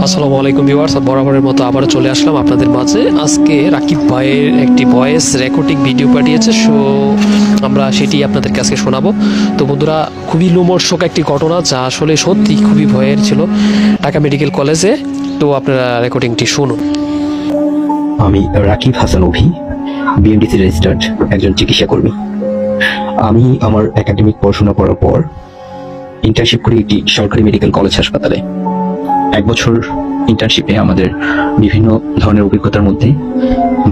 আসসালামু আলাইকুম ভিউয়ার্স, বরাবরের মতো আবারও চলে আসলাম আপনাদের মাঝে। আজকে রাকিব ভাইয়ের একটি ভয়েস রেকর্ডিং ভিডিও পাঠিয়েছে, সো আমরা সেটি আপনাদেরকে আজকে শোনাবো। তো বন্ধুরা, খুবই লোমহর্ষক একটি ঘটনা, যা আসলে সত্যি খুবই ভয়ের ছিল ঢাকা মেডিকেল কলেজে। তো আপনারা রেকর্ডিংটি শুনুন। আমি রাকিব হাসান অভি, বিএমডিসি রেজিস্টার্ড একজন চিকিৎসা কর্মী। আমি আমার একাডেমিক পড়াশোনা করার পর ইন্টার্নশিপ করি একটি সরকারি মেডিকেল কলেজ হাসপাতালে। 1 বছর ইন্টার্নশিপে আমাদের বিভিন্ন ধরনের অভিজ্ঞতার মধ্যে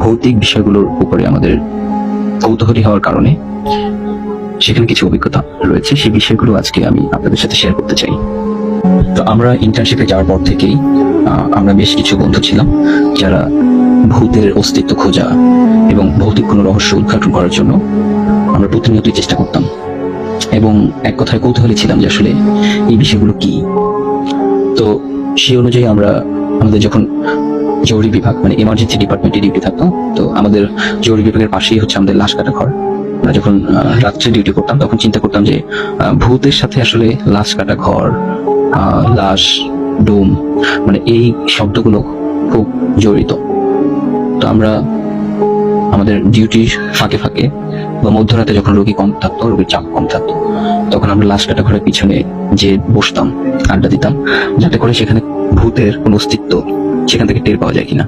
ভৌতিক বিষয়গুলোর উপরে আমাদের কৌতূহলী হওয়ার কারণে সেখানে কিছু অভিজ্ঞতা রয়েছে। সেই বিষয়গুলো আজকে আমি আপনাদের সাথে শেয়ার করতে চাই। তো আমরা ইন্টার্নশিপে যাওয়ার পর থেকেই আমরা বেশ কিছু বন্ধু ছিলাম যারা ভূতের অস্তিত্ব খোঁজা এবং ভৌতিক কোনো রহস্য উদ্ঘাটন করার জন্য আমরা প্রতিনিয়তই চেষ্টা করতাম, এবং এক কথায় কৌতূহলী ছিলাম যে আসলে এই বিষয়গুলো কি। তো সেই অনুযায়ী আমরা আমাদের যখন জরুরি বিভাগ মানে এমার্জেন্সি ডিপার্টমেন্টে ডিউটি থাকতো, তো আমাদের জরুরি বিভাগের পাশেই হচ্ছে আমাদের লাশ কাটা ঘর। আমরা যখন রাত্রে ডিউটি করতাম তখন চিন্তা করতাম যে ভূতের সাথে আসলে লাশ কাটা ঘর, লাশ, ডোম, মানে এই শব্দগুলো খুব জড়িত। তো আমরা আমাদের ডিউটির ফাঁকে ফাঁকে বা মধ্যরাতে যখন রোগী কম থাকতো, রোগীর চাপ কম থাকতো, তখন আমরা লাশ কাটা ঘরের পিছনে যে বসতাম, আড্ডা দিতাম, যাতে করে সেখানে ভূতের কোনো অস্তিত্ব সেখান থেকে টের পাওয়া যায় কিনা।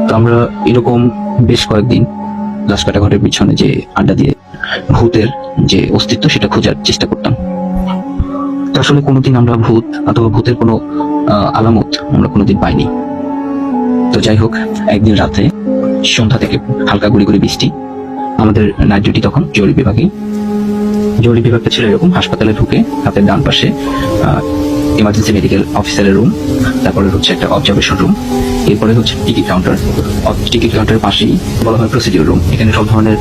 তো আমরা এরকম বেশ কয়েকদিন লাশ কাটা ঘরের পিছনে যে আড্ডা দিয়ে ভূতের যে অস্তিত্ব সেটা খোঁজার চেষ্টা করতাম। তো আসলে কোনোদিন আমরা ভূত অথবা ভূতের কোনো আলামত আমরা কোনোদিন পাইনি। তো যাই হোক, একদিন রাতে সন্ধ্যা থেকে হালকা গুড়ি গুড়ি বৃষ্টি, আমাদের নাইট ডিউটি তখন জরুরি বিভাগে। জরুরি বিভাগটা ছিল এরকম: হাসপাতালে ঢুকে হাতের ডান পাশে ইমার্জেন্সি মেডিকেল অফিসারের রুম, তারপরে হচ্ছে একটা অবজারভেশন রুম, এরপরে হচ্ছে টিকিট কাউন্টার। টিকিট কাউন্টারের পাশেই বলা হয় প্রসিডিউর রুম। এখানে সব ধরনের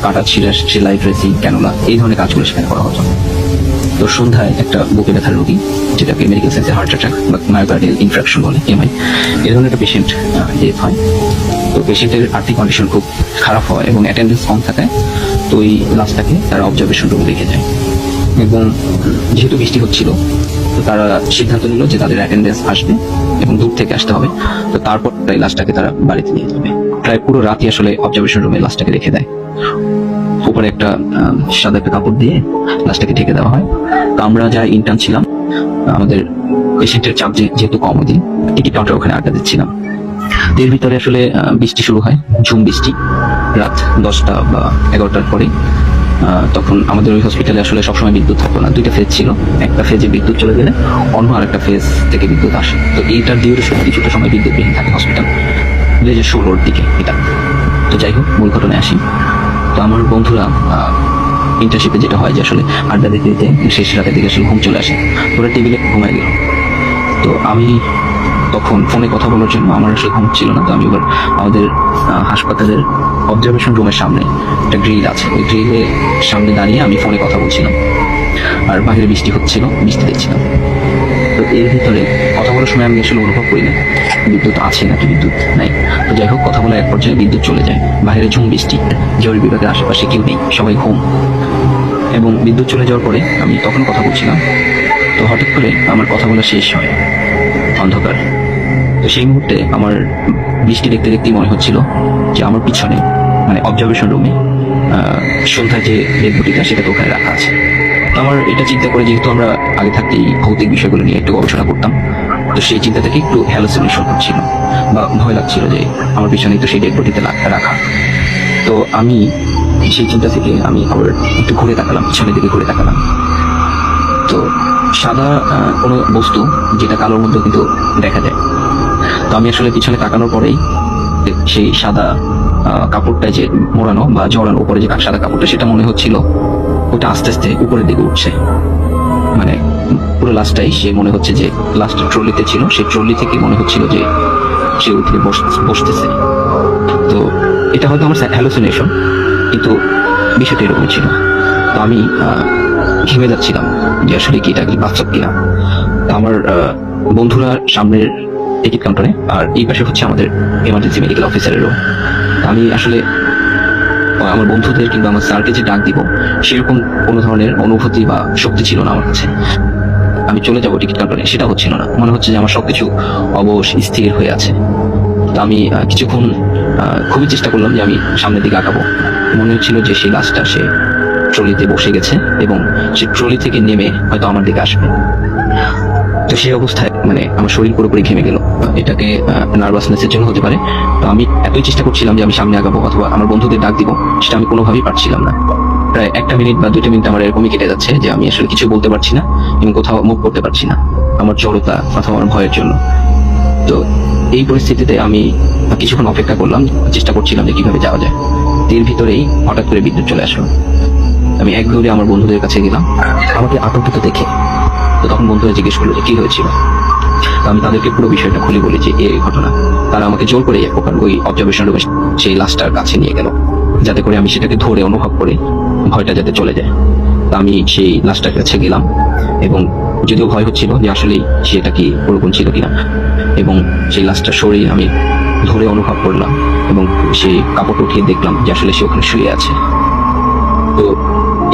কাটা, ছিঁড়া, সেলাই, ড্রেসিং, ক্যানুলা, এই ধরনের কাজগুলো সেখানে করা হতো। তো সন্ধ্যায় একটা বুকে ব্যথার রোগী, যেটাকে মেডিকেল সায়েন্সে হার্ট অ্যাটাক বা মায়োকার্ডিয়াল ইনফ্রাকশন বলে, এমআই, এই ধরনের একটা পেশেন্ট ডেথ হয়। তো পেশেন্টের আর্থিক কন্ডিশন খুব খারাপ হয় এবং অ্যাটেন্ডেন্স কম থাকায় তো ওই লাশটাকে তারা অবজারভেশন রুমে রেখে যায়। এবং যেহেতু বৃষ্টি হচ্ছিল, তো তারা সিদ্ধান্ত নিল যে তাদের অ্যাটেন্ডেন্স আসবে এবং দূর থেকে আসতে হবে। তো তারপর তাই লাশটাকে তারা বাড়িতে নিয়ে যাবে। প্রায় পুরো রাতই আসলে অবজারভেশন রুমে লাশটাকে রেখে দেয়। উপরে একটা সাদা একটা কাপড় দিয়ে লাশটাকে ঢেকে দেওয়া হয়। তো আমরা যারা ইন্টার্ন ছিলাম, আমাদের পেশেন্টের চাপ যেহেতু কম, ওই দিন টিকিট কাউন্টার ওখানে আড্ডা দিচ্ছিলাম। এর ভিতরে আসলে বৃষ্টি শুরু হয়, ঝুম বৃষ্টি, রাত 10টা বা 11টার পরে। তখন আমাদের ওই হসপিটালে আসলে সবসময় বিদ্যুৎ থাকতো না, 2টা ফেজ ছিল। একটা ফেজে বিদ্যুৎ চলে গেলে অন্য আরেকটা ফেজ থেকে বিদ্যুৎ আসে। তো এইটার ডিউরেশন কিছুটা সময় বিদ্যুৎবিহীন থাকে হসপিটাল, 2016-র দিকে এটা। তো যাই হোক, মূল ঘটনায় আসি। তো আমার বন্ধুরা ইন্টার্নশিপে যেটা হয় যে আসলে আড্ডা দিতে দিতে শেষ রাতের দিকে আসলে ঘুম চলে আসে, ওরা টেবিলে ঘুমায় গেল। তো আমি তখন ফোনে কথা বলার জন্য আমার আসলে ঘুম ছিল না। তো আমি এবার আমাদের হাসপাতালের অবজারভেশন রুমের সামনে একটা গ্রিল আছে, ওই গ্রিলের সামনে দাঁড়িয়ে আমি ফোনে কথা বলছিলাম, আর বাইরে বৃষ্টি হচ্ছিল, বৃষ্টি দেখছিলাম। তো এর ভিতরে কথা বলার সময় আমি আসলে অনুভব করি না বিদ্যুৎ আছে নাকি বিদ্যুৎ নাই। তো যাই হোক, কথা বলা এক পর্যায়ে বিদ্যুৎ চলে যায়, বাইরে ঝুম বৃষ্টি, জরুরি বিভাগের আশেপাশে কেউ নেই, সবাই ঘুম। এবং বিদ্যুৎ চলে যাওয়ার পরে আমি তখন কথা বলছিলাম, তো হঠাৎ করে আমার কথা বলা শেষ হয়, অন্ধকার। তো সেই মুহূর্তে আমার বৃষ্টি দেখতে দেখতেই মনে হচ্ছিল যে আমার পিছনে মানে অবজারভেশন রুমে সন্ধ্যায় যে ডেড বডিটা সেটা তো ওখানে রাখা আছে। তো আমার এটা চিন্তা করে, যেহেতু আমরা আগে থাকতেই ভৌতিক বিষয়গুলো নিয়ে একটু গবেষণা করতাম, তো সেই চিন্তা থেকে একটু হ্যালোসিনেশন হচ্ছিল বা ভয় লাগছিল যে আমার পিছনেই তো সেই ডেড বডিতে রাখা। তো আমি সেই চিন্তা থেকে আমি আবার একটু ঘুরে তাকালাম, পিছনের দিকে ঘুরে তাকালাম। তো সাদা কোনো বস্তু, যেটা কালোর মধ্যে কিন্তু দেখা যায়। তো আমি আসলে পিছনে তাকানোর পরেই সেই সাদা কাপড়টা যে মোড়ানো বা জড়ানো উপরে যে সাদা কাপড়টা, সেটা মনে হচ্ছিল ওটা আস্তে আস্তে উপরের দিকে উঠছে। মানে পুরো লাশটাই সে মনে হচ্ছে যে লাস্ট ট্রলিতে ছিল, সেই ট্রলি থেকে মনে হচ্ছিল যে সে উঠে বসতেছে। তো এটা হয়তো আমার হ্যালোসিনেশন, কিন্তু বিষয়টা এরকম ছিল। তো আমি ঘেমে যাচ্ছিলাম যে আসলে কি এটা বাস্তব কিনা। আমার বন্ধুরা সামনের টিকিট কাউন্টারে, আর এই পাশে হচ্ছে আমাদের এমার্জেন্সি মেডিকেল অফিসারেরও। আমি আসলে আমার বন্ধুদের কিংবা আমার স্যারকে যে ডাক দিব, সেরকম কোনো ধরনের অনুভূতি বা শক্তি ছিল না আমার কাছে। আমি চলে যাব টিকিট কাউন্টারে, সেটা হচ্ছিল না। মনে হচ্ছে যে আমার সবকিছু অবশ স্থির হয়ে আছে। তো আমি কিছুক্ষণ খুবই চেষ্টা করলাম যে আমি সামনের দিকে আগাবো। মনে হচ্ছিল যে সেই লাশটা সে ট্রলিতে বসে গেছে এবং সে ট্রলি থেকে নেমে হয়তো আমার দিকে আসবে। তো সেই অবস্থায় মানে আমার শরীর পুরোপুরি ঘেমে গেল। এটাকে নার্ভাসনেসের জন্য হতে পারে। তো আমি এতই চেষ্টা করছিলাম যে আমি সামনে আগাবো অথবা আমার বন্ধুদের ডাক দিব, সেটা আমি কোনোভাবেই পারছিলাম না। প্রায় 1 মিনিট বা 2 মিনিট আমার এরকমই কেটে যাচ্ছে যে আমি আসলে কিছু বলতে পারছি না এবং কোথাও মুভ করতে পারছি না আমার জড়তা অথবা আমার ভয়ের জন্য। তো এই পরিস্থিতিতে আমি কিছুক্ষণ অপেক্ষা করলাম, চেষ্টা করছিলাম যে কিভাবে যাওয়া যায়। এর ভিতরেই হঠাৎ করে বিদ্যুৎ চলে আসলো। আমি এক দৌড়ে আমার বন্ধুদের কাছে গেলাম, আমাকে আতঙ্কিত দেখে। তো তখন বন্ধুরা জিজ্ঞেস করলো যে কি হয়েছিল। তো আমি তাদেরকে পুরো বিষয়টা খুলে বলি যে এই ঘটনা। তারা আমাকে জোর করে ওই অবজারভেশন রুমে সেই লাশটার কাছে নিয়ে গেল, যাতে করে আমি সেটাকে ধরে অনুভব করে ভয়টা যাতে চলে যায়। তা আমি সেই লাশটার কাছে গেলাম এবং যদিও ভয় হচ্ছিল যে আসলে সেটা কি ওরকম ছিল কিনা, এবং সেই লাশটার শরীর আমি ধরে অনুভব করলাম এবং সেই কাপড় উঠিয়ে দেখলাম যে আসলে সে ওখানে শুয়ে আছে। তো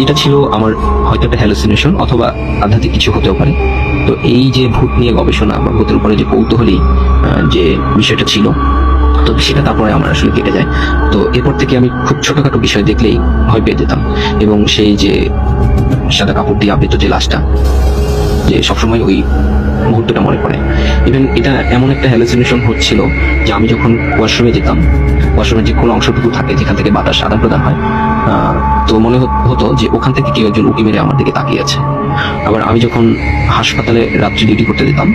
এটা ছিল আমার হয়তো একটা হ্যালুসিনেশন অথবা আধ্যাত্মিক কিছু হতেও পারে। তো এই যে ভূত নিয়ে গবেষণা বা ভূতের উপরে যে কৌতূহলী যে বিষয়টা ছিল, তো সেটা তারপরে আমার আসলে কেটে যায়। তো এরপর থেকে আমি খুব ছোটখাটো বিষয় দেখলেই ভয় পেয়ে যেতাম এবং সেই যে সাদা কাপড় দিয়ে আবৃত যে লাশটা, যে সবসময় ওই মুহূর্তটা মনে পড়ে। ইভেন এটা এমন একটা হ্যালুসিনেশন হচ্ছিল যে আমি যখন ওয়াশরুমে যেতাম, ওয়াশরুমের যে খোলা অংশটুকু থাকে যেখান থেকে বাতাস আদান প্রদান হয়, তো মনে হতো যে ওখান থেকে কেউ একজন উঁকি মেরে আমার দিকে তাকিয়ে আছে। আবার আমি যখন হাসপাতালে রাত্রি ডিউটি করতে যেতাম,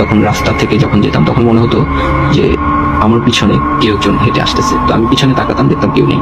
তখন রাস্তা থেকে যখন যেতাম তখন মনে হতো যে আমার পিছনে কেউ একজন হেঁটে আসতেছে। তো আমি পিছনে তাকাতাম, দেখতাম কেউ নেই।